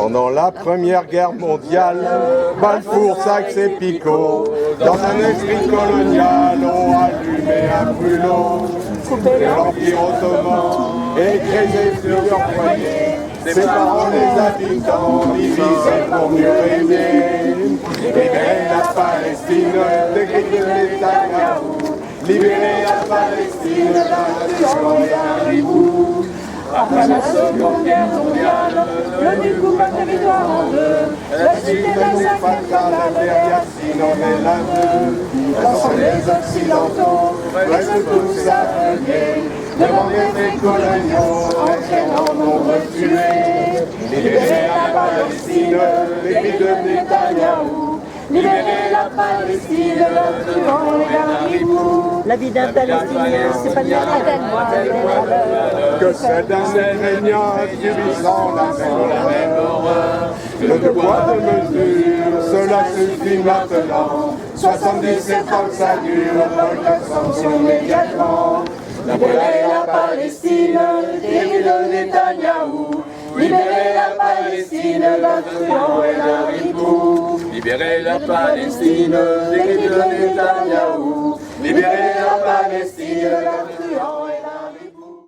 Pendant la Première Guerre mondiale, Balfour, Sykes et Picot, dans un esprit colonial, ont allumé un brûlot. L'Empire ottoman écrasé plusieurs foyers, séparant les habitants, divisés pour mieux régner. Libérer la Palestine, décrit de Netanyahou. Libérer la Palestine, la nation et un ribou. Après la Seconde Guerre mondiale, l'ONU coupe un territoire en deux. La Chine est la cinquième la Yassine en est l'un d'eux. L'ensemble des Occidentaux restent tous aveuglés devant des faits coloniaux entraînant nombre tués. Libérer la Palestine, décrit de Netanyahou. Libérer la Palestine, le truand et un ribou. La vie d'un Palestinien, c'est pas le Que celle d'un Ukrainien subissant la même horreur. Le devoir de mesure, cela suffit maintenant. 77 ans que ça dure, aucune sanction immédiatement. Libérer la Palestine, délit de Netanyahou. Libérer la Palestine, le truand et le ribou. Libérer la Palestine, délit de Netanyahou. Libérer la Palestine, le truand et le